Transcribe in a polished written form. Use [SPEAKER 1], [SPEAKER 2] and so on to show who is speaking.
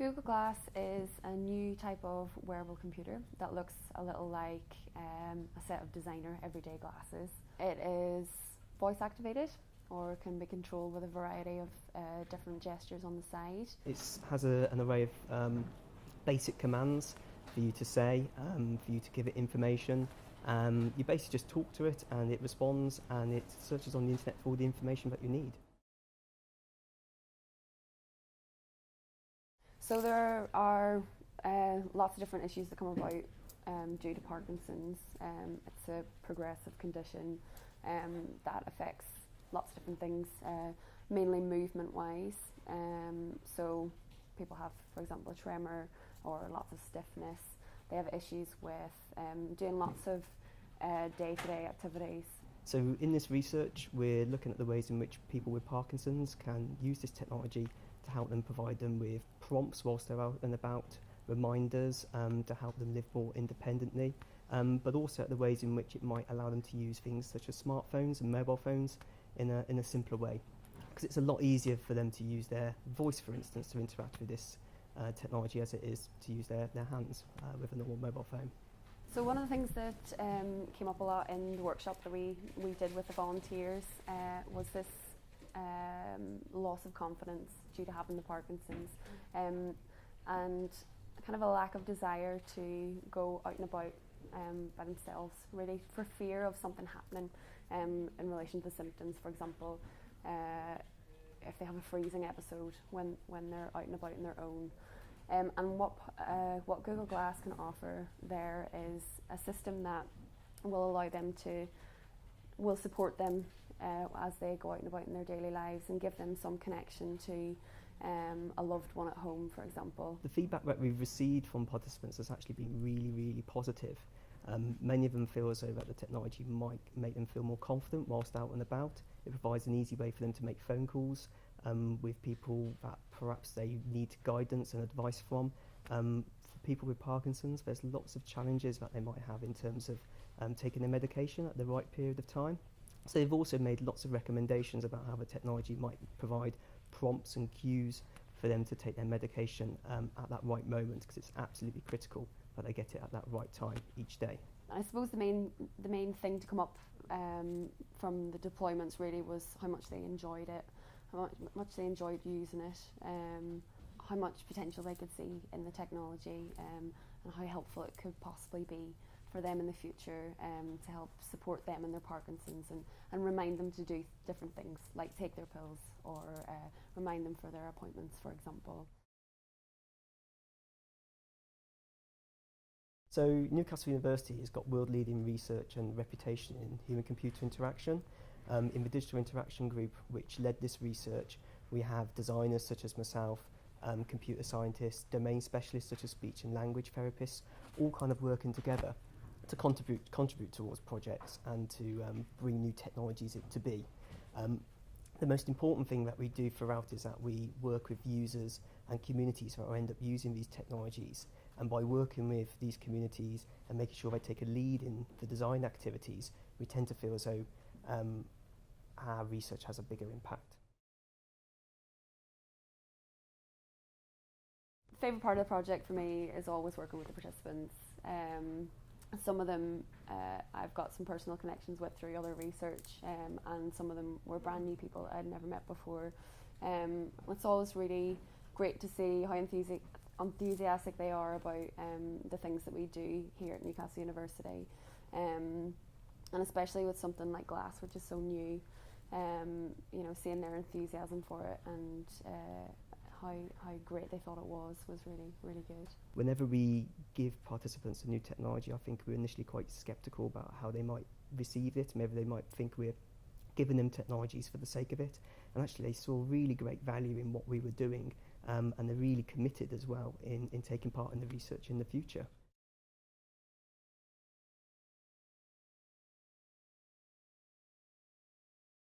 [SPEAKER 1] Google Glass is a new type of wearable computer that looks a little like a set of designer everyday glasses. It is voice activated or can be controlled with a variety of different gestures on the side.
[SPEAKER 2] It has an array of basic commands for you to say, for you to give it information. You basically just talk to it and it responds and it searches on the internet for all the information that you need.
[SPEAKER 1] So there are lots of different issues that come about due to Parkinson's. It's a progressive condition that affects lots of different things, mainly movement-wise. So people have, for example, a tremor or lots of stiffness. They have issues with doing lots of day-to-day activities.
[SPEAKER 2] So in this research, we're looking at the ways in which people with Parkinson's can use this technology to help them, provide them with prompts whilst they're out and about, reminders to help them live more independently, but also the ways in which it might allow them to use things such as smartphones and mobile phones in a simpler way. Because it's a lot easier for them to use their voice, for instance, to interact with this technology as it is to use their hands with a normal mobile phone.
[SPEAKER 1] So one of the things that came up a lot in the workshop that we did with the volunteers was this loss of confidence due to having the Parkinson's, and kind of a lack of desire to go out and about by themselves, really for fear of something happening in relation to the symptoms. For example, if they have a freezing episode when they're out and about on their own. And what Google Glass can offer there is a system that will allow them will support them as they go out and about in their daily lives and give them some connection to a loved one at home, for example.
[SPEAKER 2] The feedback that we've received from participants has actually been really, really positive. Many of them feel as though that the technology might make them feel more confident whilst out and about. It provides an easy way for them to make phone calls with people that perhaps they need guidance and advice from. For people with Parkinson's, there's lots of challenges that they might have in terms of taking their medication at the right period of time. So they've also made lots of recommendations about how the technology might provide prompts and cues for them to take their medication at that right moment, because it's absolutely critical that they get it at that right time each day.
[SPEAKER 1] I suppose the main thing to come up from the deployments really was how much they enjoyed it, how much they enjoyed using it, how much potential they could see in the technology, and how helpful it could possibly be for them in the future to help support them in their Parkinson's and remind them to do different things like take their pills or remind them for their appointments, for example.
[SPEAKER 2] So Newcastle University has got world-leading research and reputation in human-computer interaction. In the digital interaction group which led this research, we have designers such as myself, computer scientists, domain specialists such as speech and language therapists, all kind of working together to contribute towards projects and to bring new technologies to be. The most important thing that we do throughout is that we work with users and communities who end up using these technologies. And by working with these communities and making sure they take a lead in the design activities, we tend to feel as though our research has a bigger impact.
[SPEAKER 1] Favourite part of the project for me is always working with the participants. Some of them I've got some personal connections with through other research, and some of them were brand new people I'd never met before. It's always really great to see how enthusiastic they are about the things that we do here at Newcastle University, and especially with something like Glass, which is so new. Seeing their enthusiasm for it and how great they thought it was really, really good.
[SPEAKER 2] Whenever we give participants a new technology, I think we're initially quite sceptical about how they might receive it. Maybe they might think we're giving them technologies for the sake of it, and actually they saw really great value in what we were doing, and they're really committed as well in taking part in the research in the future.